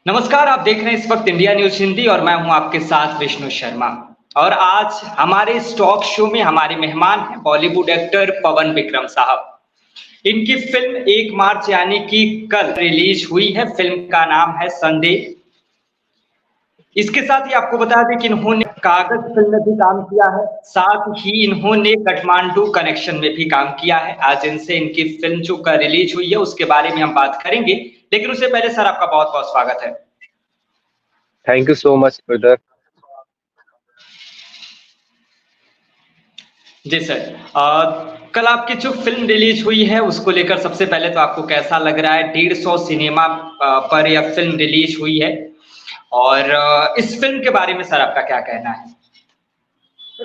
नमस्कार, आप देख रहे हैं इस वक्त इंडिया न्यूज़ हिंदी और मैं हूं आपके साथ विष्णु शर्मा। और आज हमारे इस टॉक शो में हमारे मेहमान हैं बॉलीवुड एक्टर पवन विक्रम साहब। इनकी फ़िल्म 1 मार्च यानी कि कल रिलीज़ हुई है। फ़िल्म का नाम है संदेश। इसके साथ ही आपको बता दें कि इन्होंने कागज फ़िल्म में भी काम किया है, साथ ही इन्होंने काठमांडू कनेक्शन में भी काम किया है। आज इनसे इनकी फ़िल्म जो कल रिलीज़ हुई है उसके बारे में हम बात करेंगे, लेकिन उससे पहले सर आपका बहुत-बहुत स्वागत है। Thank you so much brother. जी सर। कल आपकी जो फ़िल्म रिलीज़ हुई है उसको लेकर सबसे पहले तो आपको कैसा लग रहा है? 150 सिनेमा पर यह फ़िल्म रिलीज़ हुई है और इस फ़िल्म के बारे में सर आपका क्या कहना है?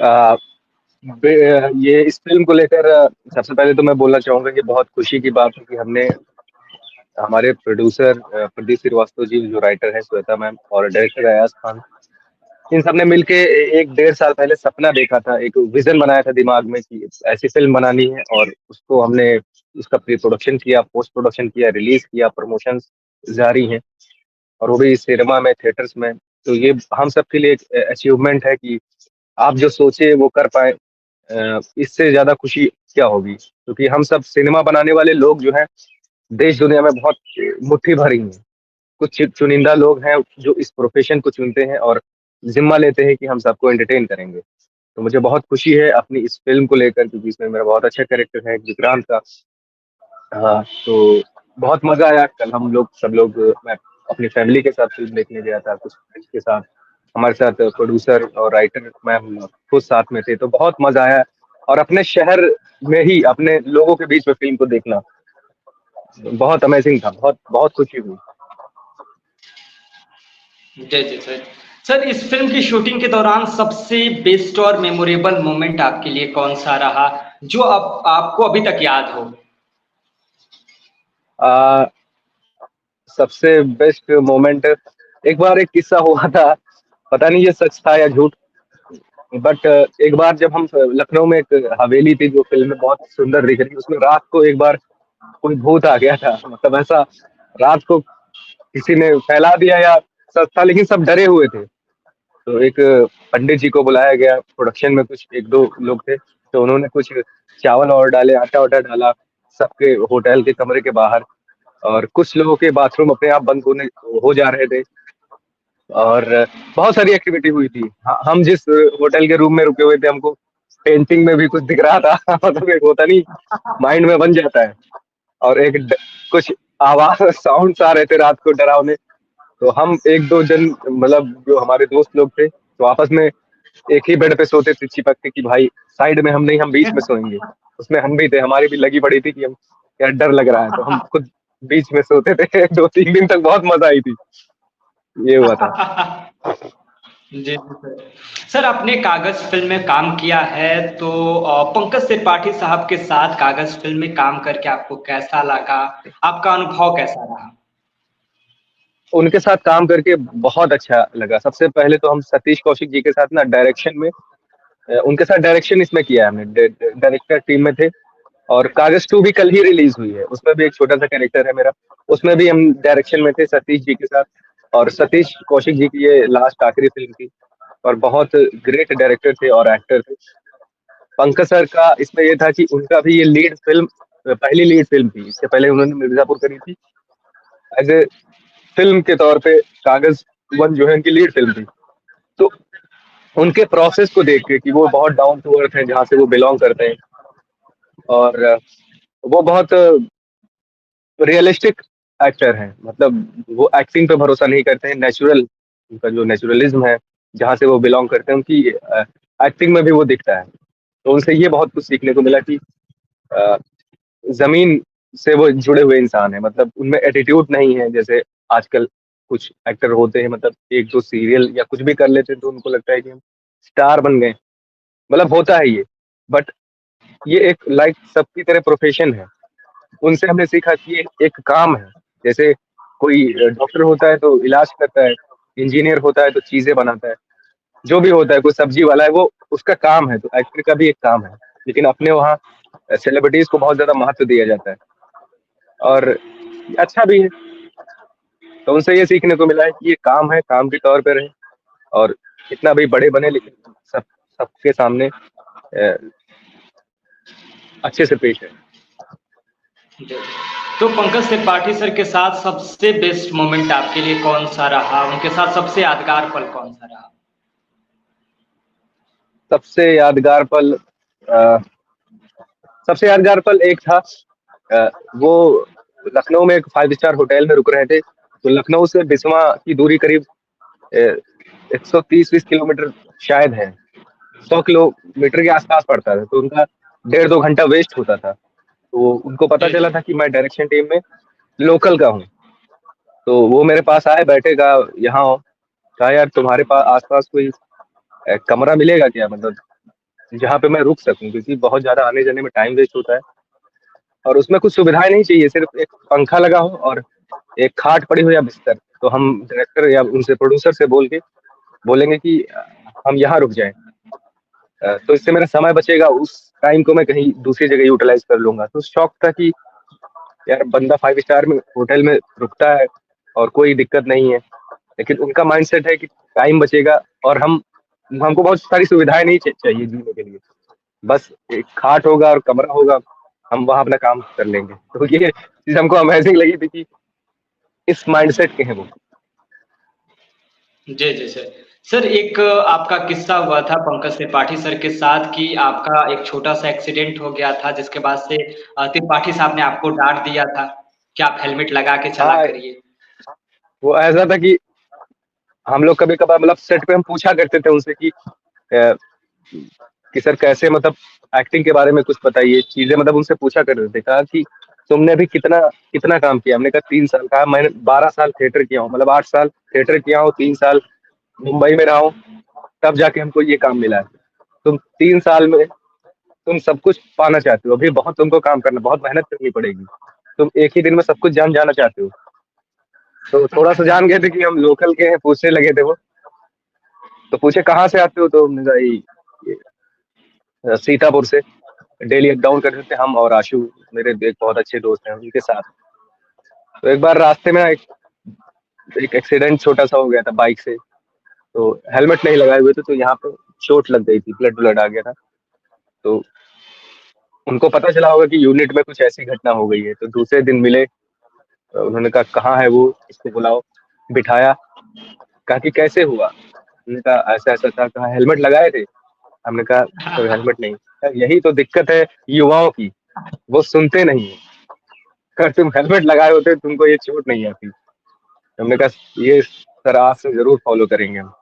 आ, ये इस फिल्म को लेकर सबसे पहले तो मैं बोलना चाहूंगा कि बहुत खुशी की बात है कि हमने हमारे प्रोड्यूसर प्रदीप श्रीवास्तव जी, जो राइटर है श्वेता मैम, और डायरेक्टर अयाज खान, इन सब ने मिलके एक 1.5 साल पहले सपना देखा था, एक विजन बनाया था दिमाग में कि ऐसी फिल्म बनानी है, और उसको हमने उसका प्री प्रोडक्शन किया, पोस्ट प्रोडक्शन किया, रिलीज किया, प्रमोशन जारी हैं, और वो भी सिनेमा में, थिएटर्स में। तो ये हम सब के लिए एक अचीवमेंट है कि आप जो सोचे वो कर पाए। इससे ज्यादा खुशी क्या होगी, क्योंकि हम सब सिनेमा बनाने वाले लोग जो हैं देश दुनिया में बहुत मुट्ठी भर ही हैं। कुछ चुनिंदा लोग हैं जो इस प्रोफेशन को चुनते हैं और जिम्मा लेते हैं कि हम सबको एंटरटेन करेंगे। तो मुझे बहुत खुशी है अपनी इस फिल्म को लेकर, क्योंकि इसमें मेरा बहुत अच्छा कैरेक्टर है विक्रांत का। हाँ, तो बहुत मजा आया कल। हम लोग सब लोग, मैं अपनी फैमिली के साथ फिल्म देखने गया था, कुछ फ्रेंड्स के साथ, हमारे साथ प्रोड्यूसर और राइटर मैम खुद साथ में थे, तो बहुत मजा आया। और अपने शहर में ही अपने लोगों के बीच में फिल्म को देखना बहुत अमेजिंग था, बहुत बहुत खुशी हुई। जी, जी सर। सर इस फ़िल्म की शूटिंग के दौरान सबसे बेस्ट और मेमोरेबल मोमेंट आपके लिए कौन-सा रहा, जो अब आपको अभी तक याद हो? आ, सबसे बेस्ट मोमेंट, एक बार एक किस्सा हुआ था, पता नहीं ये सच था या झूठ, बट एक बार जब हम लखनऊ में, एक हवेली थी जो फिल्म में बहुत सुंदर दिख रही, उसमें रात को एक बार कोई भूत आ गया था, मतलब ऐसा रात को किसी ने फैला दिया या सच था, लेकिन सब डरे हुए थे। तो एक पंडित जी को बुलाया गया, प्रोडक्शन में कुछ एक दो लोग थे, तो उन्होंने कुछ चावल और डाले, आटा वाटा डाला सबके होटल के कमरे के बाहर, और कुछ लोगों के बाथरूम अपने आप बंद होने हो जा रहे थे, और बहुत सारी एक्टिविटी हुई थी। हम जिस होटल के रूम में रुके हुए थे, हमको पेंटिंग में भी कुछ दिख रहा था मतलब एक होता नहीं, माइंड में बन जाता है। और कुछ आवाज साउंड्स आ रहे थे रात को डरावने। तो हम एक दो जन, मतलब जो हमारे दोस्त लोग थे, तो आपस में एक ही बेड पे सोते थे चिपक के कि भाई साइड में हम नहीं, हम बीच में सोएंगे। उसमें हम भी थे, हमारी भी लगी पड़ी थी कि हम, यार डर लग रहा है, तो हम खुद बीच में सोते थे 2-3 दिन तक बहुत मजा आई थी। ये हुआ था। जी, जी सर। सर आपने कागज़ फ़िल्म में काम किया है तो पंकज त्रिपाठी साहब के साथ कागज़ फ़िल्म में काम करके आपको कैसा लगा? आपका अनुभव कैसा रहा? उनके साथ काम करके बहुत अच्छा लगा। सबसे पहले तो हम सतीश कौशिक जी के साथ ना डायरेक्शन में, उनके साथ डायरेक्शन इसमें किया है हमने, डायरेक्टर टीम में थे। और कागज 2 भी कल ही रिलीज हुई है, उसमें भी एक छोटा सा कैरेक्टर है मेरा, उसमें भी हम डायरेक्शन में थे सतीश जी के साथ। और सतीश कौशिक जी की ये लास्ट आखिरी फिल्म थी, और बहुत ग्रेट डायरेक्टर थे और एक्टर थे। पंकज सर का इसमें ये था कि उनका भी ये लीड फिल्म, पहली लीड फिल्म थी। इससे पहले उन्होंने मिर्जापुर करी थी एज ए फिल्म के तौर पे। कागज 1 जो है उनकी लीड फिल्म थी। तो उनके प्रोसेस को देख के कि वो बहुत डाउन टू अर्थ है, जहाँ से वो बिलोंग करते हैं, और वो बहुत रियलिस्टिक एक्टर हैं, मतलब वो एक्टिंग पे भरोसा नहीं करते हैं, नेचुरल, उनका जो नेचुरलिज्म है, जहाँ से वो बिलोंग करते हैं, उनकी एक्टिंग में भी वो दिखता है। तो उनसे ये बहुत कुछ सीखने को मिला कि अ, जमीन से वो जुड़े हुए इंसान है, मतलब उनमें एटीट्यूड नहीं है जैसे आजकल कुछ एक्टर होते हैं, मतलब एक दो सीरियल या कुछ भी कर लेते हैं तो उनको लगता है कि हम स्टार बन गए, मतलब होता है ये, बट ये एक लाइक सबकी तरह प्रोफेशन है। उनसे हमने सीखा कि ये एक काम है। जैसे कोई डॉक्टर होता है तो इलाज करता है, इंजीनियर होता है तो चीजें बनाता है, जो भी होता है, कोई सब्जी वाला है, वो उसका काम है, तो एक्टर का भी एक काम है। लेकिन अपने वहाँ सेलिब्रिटीज को बहुत ज्यादा महत्व दिया जाता है, और अच्छा भी है। तो उनसे ये सीखने को मिला है कि ये काम है, काम के तौर पे रहे, और कितना भी बड़े बने लेकिन सबके सामने अच्छे से पेश है। जी। तो पंकज त्रिपाठी सर के साथ सबसे बेस्ट मोमेंट आपके लिए कौन सा रहा? उनके साथ सबसे यादगार पल कौन सा रहा? सबसे यादगार पल अ, सबसे यादगार पल एक था, वो लखनऊ में एक 5 स्टार होटल में रुक रहे थे। तो लखनऊ से बिस्वा की दूरी करीब 130-120 किलोमीटर शायद है, 100 किलोमीटर के आसपास पड़ता था। तो उनका 1.5-2 घंटा वेस्ट होता था। तो उनको पता जी, चला जी। था कि मैं डायरेक्शन टीम में लोकल का हूँ। तो वो मेरे पास आए, बैठे, कहा यहाँ आओ। कहा यार तुम्हारे पास आसपास कोई कमरा मिलेगा क्या, मतलब जहाँ पे मैं रुक सकूं, क्योंकि बहुत ज्यादा आने जाने में टाइम वेस्ट होता है और उसमें कुछ सुविधाएं नहीं चाहिए, सिर्फ एक पंखा लगा हो और एक खाट पड़ी हो या बिस्तर। तो हम डायरेक्टर या उनसे प्रोड्यूसर से बोल के बोलेंगे कि हम यहाँ रुक जाएं। तो इससे मेरा समय बचेगा, उस टाइम को मैं कहीं दूसरी जगह यूटिलाइज कर लूंगा। तो शौक था कि यार बंदा 5 स्टार में होटल में रुकता है और कोई दिक्कत नहीं है, लेकिन उनका माइंडसेट है कि टाइम बचेगा और हमको बहुत सारी सुविधाएं नहीं चाहिए जीने के लिए, बस एक खाट होगा और कमरा होगा, हम वहां अपना काम कर लेंगे। तो ये चीज हमको अमेजिंग लगी थी कि इस माइंडसेट के हैं वो। जी, जी सर। सर एक आपका किस्सा हुआ था पंकज त्रिपाठी सर के साथ कि आपका एक छोटा-सा एक्सीडेंट हो गया था जिसके बाद से त्रिपाठी साहब ने आपको डाँट दिया था कि आप हेलमेट लगा के चला हाँ, करिए। वो ऐसा था कि हम लोग कभी कभार मतलब सेट पे हम पूछा करते थे उनसे कि सर कैसे, मतलब एक्टिंग के बारे में कुछ बताइए, चीजें मतलब उनसे पूछा करते थे। कहा कि तुमने अभी कितना कितना काम किया? हमने कहा 3 साल। कहा मैंने 12 साल थिएटर किया हूँ, मतलब 8 साल थिएटर किया हूँ, 3 साल मुंबई में रहा हूँ, तब जाके हमको ये काम मिला है। तुम 3 साल में तुम सब कुछ पाना चाहते हो, अभी बहुत तुमको काम करना, बहुत मेहनत करनी पड़ेगी। तुम एक ही दिन में सब कुछ जान जाना चाहते हो। तो थोड़ा सा जान गए थे कि हम लोकल के हैं, पूछने लगे थे वो। तो पूछे कहाँ से आते हो, तो हमने कहा सीतापुर से। डेली अप डाउन करते थे हम और आशु, मेरे एक बहुत अच्छे दोस्त हैं, उनके साथ। तो एक बार रास्ते में एक एक्सीडेंट छोटा सा हो गया था बाइक से। तो हेलमेट नहीं लगाए हुए थे, तो यहाँ पे चोट लग गई थी, ब्लड ब्लड आ गया था। तो उनको पता चला होगा कि यूनिट में कुछ ऐसी घटना हो गई है। तो दूसरे दिन मिले, तो उन्होंने कहा कहाँ है वो, इसको बुलाओ। बिठाया, कहा कि कैसे हुआ? हमने कहा ऐसा ऐसा था। कहा हेलमेट लगाए थे? हमने कहा सर हेलमेट नहीं। यही तो दिक्कत है युवाओं की, वो सुनते नहीं है। अगर तुम हेलमेट लगाए होते तुमको ये चोट नहीं आती। हमने कहा ये सर आज से जरूर फॉलो करेंगे हम।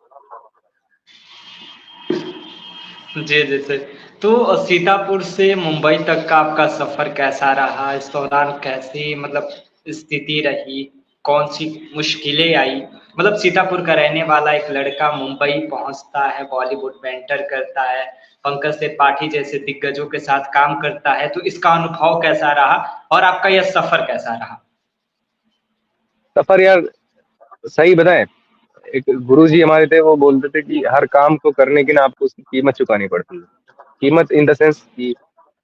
जी, जी सर। तो सीतापुर से मुंबई तक का आपका सफ़र कैसा रहा? इस दौरान कैसी मतलब स्थिति रही? कौन-सी मुश्किलें आई? मतलब सीतापुर का रहने वाला एक लड़का मुंबई पहुँचता है, बॉलीवुड में एंटर करता है, पंकज त्रिपाठी जैसे दिग्गजों के साथ काम करता है, तो इसका अनुभव कैसा रहा और आपका यह सफ़र कैसा रहा? सफर यार सही बताएं, एक गुरुजी हमारे थे, वो बोलते थे कि हर काम को करने की ना आपको उसकी कीमत चुकानी पड़ती है। कीमत इन द सेंस कि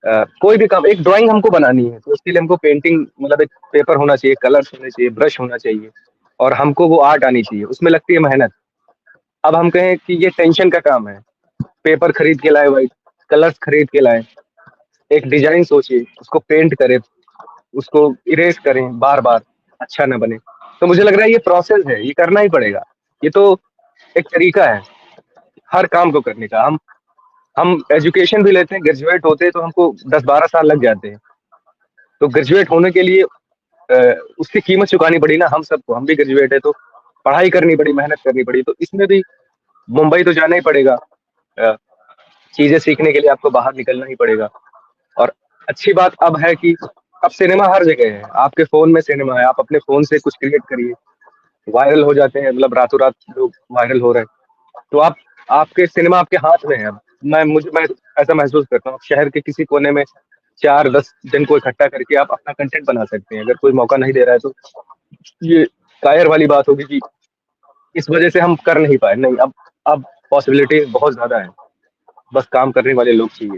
कोई भी काम, एक ड्राइंग हमको बनानी है तो उसके लिए हमको पेंटिंग, मतलब एक पेपर होना चाहिए, कलर्स होने चाहिए, ब्रश होना चाहिए, और हमको वो आर्ट आनी चाहिए, उसमें लगती है मेहनत। अब हम कहें कि ये टेंशन का काम है, पेपर खरीद के लाए, वाइट कलर्स खरीद के लाए, एक डिजाइन सोचे, उसको पेंट करें, उसको इरेज करें बार बार, अच्छा ना बने। तो मुझे लग रहा है ये प्रोसेस है, ये करना ही पड़ेगा। ये तो एक तरीका है हर काम को करने का। हम एजुकेशन भी लेते हैं, ग्रेजुएट होते हैं तो हमको 10-12 साल लग जाते हैं। तो ग्रेजुएट होने के लिए उसकी कीमत चुकानी पड़ी ना हम सबको, हम भी ग्रेजुएट है तो पढ़ाई करनी पड़ी, मेहनत करनी पड़ी। तो इसमें भी मुंबई तो जाना ही पड़ेगा, अ, चीजें सीखने के लिए आपको बाहर निकलना ही पड़ेगा। और अच्छी बात अब है कि अब सिनेमा हर जगह है, आपके फोन में सिनेमा है, आप अपने फोन से कुछ क्रिएट करिए, वायरल हो जाते हैं, मतलब रातों रात लोग वायरल हो रहे हैं। तो आप, आपके सिनेमा आपके हाथ में है अब। मैं ऐसा महसूस करता हूँ, आप शहर के किसी कोने में 4-10 जन को इकट्ठा करके आप अपना कंटेंट बना सकते हैं। अगर कोई मौका नहीं दे रहा है तो ये कायर वाली बात होगी कि इस वजह से हम कर नहीं पाए। नहीं, अब पॉसिबिलिटी बहुत ज्यादा है, बस काम करने वाले लोग चाहिए।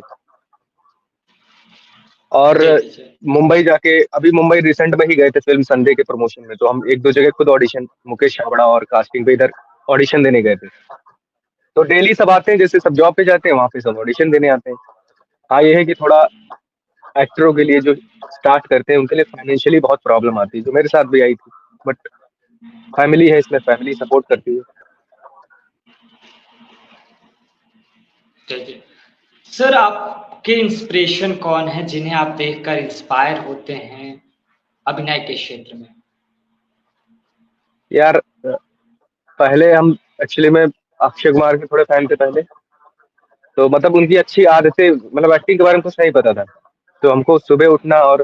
और जी जी जी। मुंबई जाके, अभी मुंबई रिसेंट में ही गए थे फिल्म संडे के प्रमोशन में, तो हम एक दो जगह खुद ऑडिशन, मुकेश छाबड़ा और कास्टिंग पे इधर ऑडिशन देने गए थे। तो डेली सब आते हैं, जैसे सब जॉब पे जाते हैं वहां पे सब ऑडिशन देने आते हैं। हाँ ये है कि थोड़ा एक्टरों के लिए जो स्टार्ट करते हैं उनके लिए फाइनेंशियली बहुत प्रॉब्लम आती है, जो मेरे साथ भी आई थी। बट फैमिली है, इसमें फैमिली सपोर्ट करती है। जी जी। सर आपके इंस्पिरेशन कौन है जिन्हें आप देखकर इंस्पायर होते हैं अभिनय के क्षेत्र में? यार पहले हम एक्चुअली में अक्षय कुमार के थोड़े फैन थे पहले। तो मतलब उनकी अच्छी आदतें, मतलब एक्टिंग के बारे में कुछ नहीं पता था, तो हमको सुबह उठना और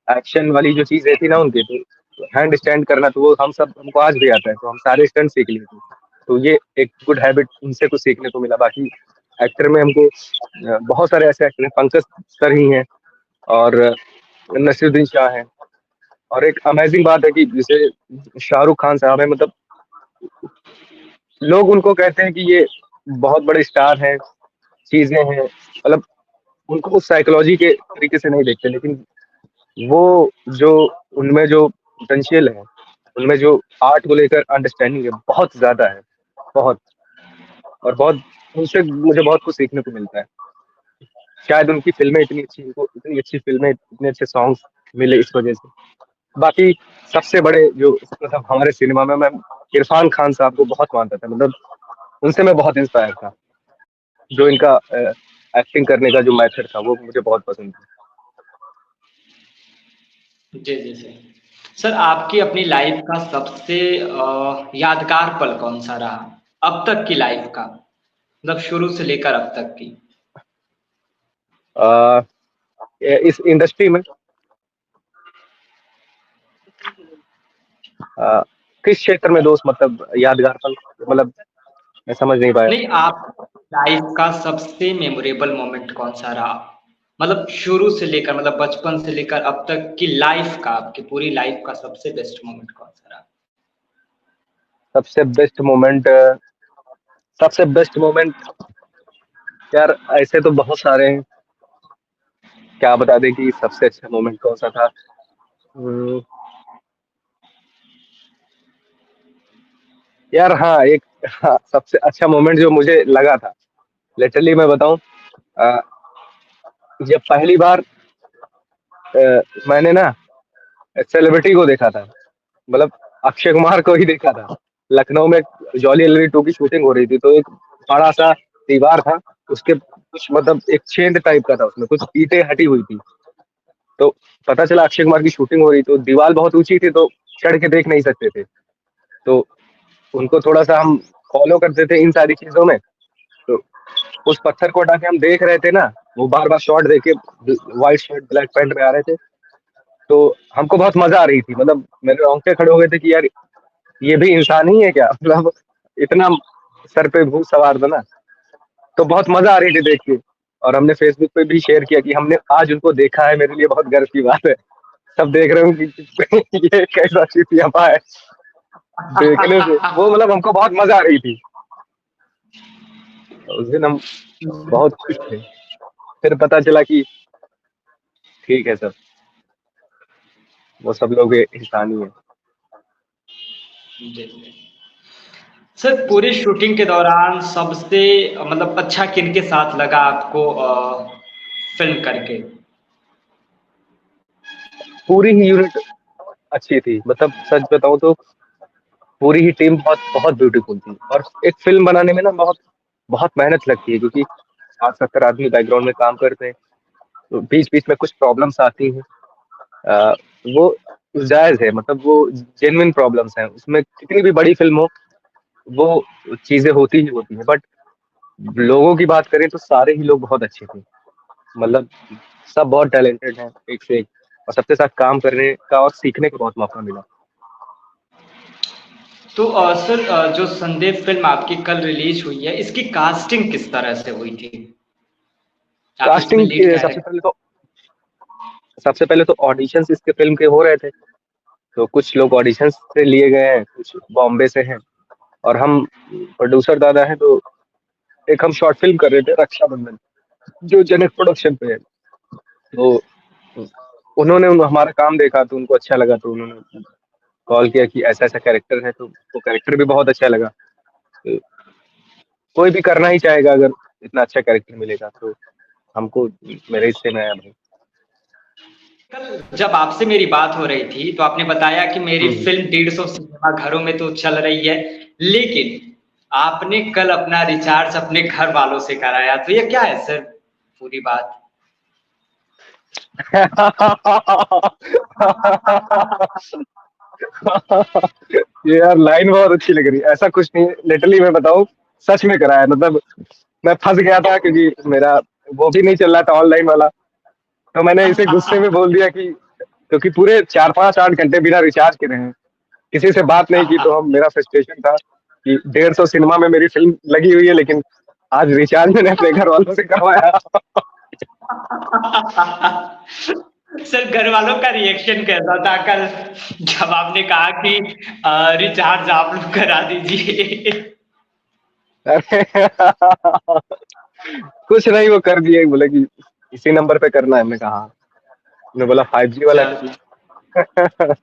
एक्शन वाली जो चीज रहती ना उनकी, तो हैंड स्टैंड करना, तो वो हम सब, हमको आज भी आता है, तो हम सारे स्टंट सीख लिए थे। तो ये एक गुड हैबिट उनसे कुछ सीखने को मिला। बाकी एक्टर में हमको बहुत सारे ऐसे एक्टर हैं, पंकज सर ही हैं, और नसीरुद्दीन शाह हैं। और एक अमेजिंग बात है कि जैसे शाहरुख खान साहब है, मतलब लोग उनको कहते हैं कि ये बहुत बड़े स्टार हैं, चीजें हैं, मतलब उनको साइकोलॉजी के तरीके से नहीं देखते, लेकिन वो जो उनमें जो पोटेंशियल है, उनमें जो आर्ट को लेकर अंडरस्टैंडिंग है, बहुत ज्यादा है, बहुत। और बहुत उनसे मुझे बहुत कुछ सीखने को मिलता है। शायद उनकी फिल्में इतनी अच्छी, उनको इतनी अच्छी फिल्में, इतने अच्छे सॉन्ग्स मिले इस वजह से। बाकी सबसे बड़े जो मतलब हमारे सिनेमा में, मैं इरफान खान साहब को बहुत मानता था, मतलब उनसे मैं बहुत इंस्पायर था। जो इनका एक्टिंग करने का जो मेथड था वो मुझे बहुत पसंद था। जी जी जी। सर आपकी अपनी लाइफ का सबसे यादगार पल कौन सा रहा अब तक की लाइफ का, मतलब शुरू से लेकर अब तक की? अ, इस इंडस्ट्री में अ, किस क्षेत्र में दोस्त, मतलब यादगार पल, मतलब मैं समझ नहीं पाया। नहीं, आप लाइफ का सबसे मेमोरेबल मोमेंट कौन सा रहा, मतलब शुरू से लेकर, मतलब बचपन से लेकर अब तक की लाइफ का, आपकी पूरी लाइफ का सबसे बेस्ट मोमेंट कौन सा रहा? सबसे बेस्ट मोमेंट, सबसे बेस्ट मोमेंट, यार ऐसे तो बहुत सारे हैं, क्या बता दें कि सबसे अच्छा मोमेंट कौन सा था। हम्म, यार हाँ एक, हाँ, सबसे अच्छा मोमेंट जो मुझे लगा था, लिटरली मैं बताऊं, अ, जब पहली बार मैंने ना सेलिब्रिटी को देखा था, मतलब अक्षय कुमार को ही देखा था। लखनऊ में जॉली एलईडी 2 की शूटिंग हो रही थी, तो एक बड़ा सा दीवार था, उसके कुछ मतलब एक छेद टाइप का था, उसमें कुछ ईंटें हटी हुई थी। तो पता चला अक्षय कुमार की शूटिंग हो रही, तो दीवार बहुत ऊंची थी, तो चढ़ के देख नहीं सकते थे। तो उनको थोड़ा सा हम फॉलो करते थे इन सारी चीजों में। तो उस पत्थर को हटा के हम देख रहे थे ना, वो बार बार शॉट देके व्हाइट शर्ट ब्लैक पैंट में आ रहे थे। तो हमको बहुत मजा आ रही थी, मतलब मेरे रोंगटे खड़े हो गए थे कि यार ये भी इंसान ही है क्या, मतलब इतना सर पे भूत सवार था ना। तो बहुत मजा आ रही थी देख के। और हमने फेसबुक पे भी शेयर किया कि हमने आज उनको देखा है, मेरे लिए बहुत गर्व की बात है। सब देख रहे हो कि ये कैसा चिड़ियापा है। देखने से वो मतलब हमको बहुत मजा आ रही थी। उस दिन हम बहुत खुश थे। फिर पता चला कि ठीक है सर, वो सब लोग इंसान ही है। जी जी। सर पूरी शूटिंग के दौरान सबसे मतलब अच्छा किनके साथ लगा आपको फिल्म करके? पूरी ही यूनिट अच्छी थी, मतलब सच बताऊं तो पूरी ही टीम बहुत बहुत ब्यूटीफुल थी। और एक फिल्म बनाने में ना बहुत बहुत मेहनत लगती है, क्योंकि 60-70 आदमी बैकग्राउंड में काम करते हैं, तो बीच बीच में कुछ प्रॉब्लम्स आती हैं। अ, वो जायज है, मतलब वो जेन्युइन प्रॉब्लम्स हैं, उसमें कितनी भी बड़ी फिल्म हो वो चीजें होती ही होती हैं। बट लोगों की बात करें तो सारे ही लोग बहुत अच्छे थे, मतलब सब बहुत टैलेंटेड हैं एक से एक। और सबके साथ काम करने का और सीखने का बहुत मौका मिला। तो सर जो संदेश फिल्म आपकी कल रिलीज हुई है, इसकी कास्टिंग किस तरह से हुई थी? आप इसमें कास्टिंग लीड सबसे कैरेक्टर। पहले तो, ऑडिशंस इसके फिल्म के हो रहे थे। तो कुछ लोग ऑडिशंस से लिए गए हैं, कुछ बॉम्बे से हैं, और हम प्रोड्यूसर दादा हैं। तो एक हम शॉर्ट फिल्म कर रहे थे रक्षाबंधन, जो जनक प्रोडक्शन पे है। तो उन्होंने हमारा काम देखा तो उनको अच्छा लगा, तो उन्होंने कॉल किया कि ऐसा ऐसा कैरेक्टर है, तो वो कैरेक्टर भी बहुत अच्छा लगा। तो कोई भी करना ही चाहेगा अगर इतना अच्छा कैरेक्टर मिलेगा, तो हमको मेरे हिस्से में आया भाई। कल जब आपसे मेरी बात हो रही थी तो आपने बताया कि मेरी हम्म। फिल्म 150 सिनेमा घरों में तो चल रही है, लेकिन आपने कल अपना रिचार्ज अपने घर वालों से कराया, तो ये क्या है सर पूरी बात? ये यार लाइन बहुत अच्छी लग रही है। ऐसा कुछ नहीं, लिटरली मैं बताऊं, सच में करा है। मतलब मैं फंस गया था क्योंकि मेरा वो भी नहीं चल रहा था ऑनलाइन वाला, तो मैंने इसे गुस्से में बोल दिया कि क्योंकि पूरे 4 5 8 घंटे बिना रिचार्ज के रहे हैं, किसी से बात नहीं की, तो हम मेरा फ्रस्ट्रेशन था कि 150 सिनेमा में मेरी फिल्म लगी हुई है, लेकिन आज रिचार्ज मैंने अपने घर वालों से करवाया। सर घर वालों का रिएक्शन कैसा था कल जब आपने कहा कि रिचार्ज आप लोग करा दीजिए? अरे कुछ नहीं, वो कर दिए, बोले कि इसी नंबर पे करना है। हमने कहा हाँ। उन्होंने बोला 5G वाला सर करना।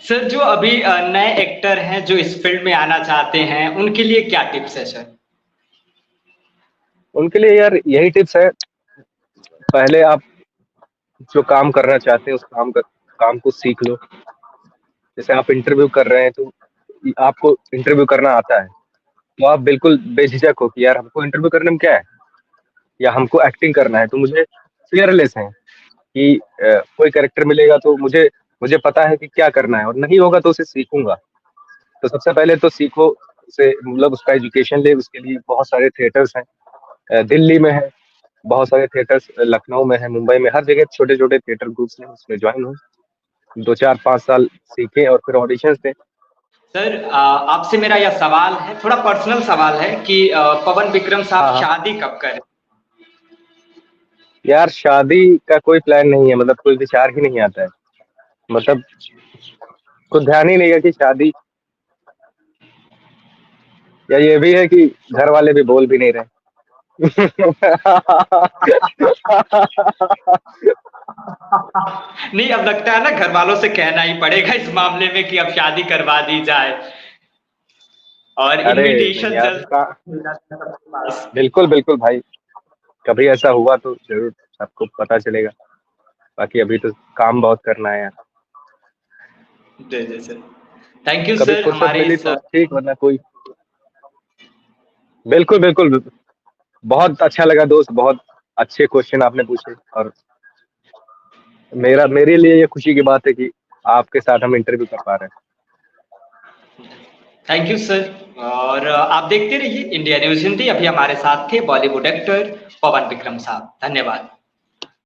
सर जो अभी नए एक्टर हैं जो इस फील्ड में आना चाहते हैं उनके लिए क्या टिप्स है सर? उनके लिए यार यही टिप्स है, पहले आप जो काम करना चाहते हैं उस काम को सीख लो। जैसे आप इंटरव्यू कर रहे हैं, तो आपको इंटरव्यू करना आता है, तो आप बिल्कुल बेझिझक हो कि यार हमको इंटरव्यू करने में क्या है, या हमको एक्टिंग करना है, तो मुझे फियरलेस है कि कोई कैरेक्टर मिलेगा तो मुझे मुझे पता है कि क्या करना है, और नहीं होगा तो उसे सीखूंगा। तो सबसे पहले तो सीखो उसे, मतलब उसका एजुकेशन ले। उसके लिए बहुत सारे थिएटर्स हैं, दिल्ली में है बहुत सारे थिएटर्स, लखनऊ में है, मुंबई में, हर जगह छोटे छोटे थिएटर ग्रुप्स हैं, उसमें ज्वाइन हो, 2 4 5 साल सीखे और फिर ऑडिशंस दें। सर आपसे मेरा यह सवाल है, थोड़ा पर्सनल सवाल है कि पवन विक्रम हाँ साहब हाँ। शादी कब करें? यार शादी का कोई प्लान नहीं है, मतलब कोई विचार ही नहीं आता है। मतलब कुछ ध्यान ही नहीं है कि शादी, या ये भी है कि घर वाले भी बोल भी नहीं रहे। नहीं, अब लगता है ना घर वालों से कहना ही पड़ेगा इस मामले में कि अब शादी करवा दी जाए, और अरे नहीं इनविटेशन यार, जल्द मिल जाता है सबके पास। बिल्कुल बिल्कुल भाई, कभी ऐसा हुआ तो जरूर सबको पता चलेगा। बाकी अभी तो काम बहुत करना है यार। जी जी सर, थैंक यू कभी सर फुर्सत हमारे मिली इस तो ठीक, वरना कोई। बिल्कुल बिल्कुल, बहुत अच्छा लगा दोस्त, बहुत अच्छे क्वेश्चन आपने पूछे, और मेरे लिए ये खुशी की बात है कि आपके साथ हम इंटरव्यू कर पा रहे हैं। Thank you sir. और आप देखते रहिए इंडिया न्यूज हिंदी। अभी हमारे साथ थे बॉलीवुड एक्टर पवन विक्रम साहब। धन्यवाद।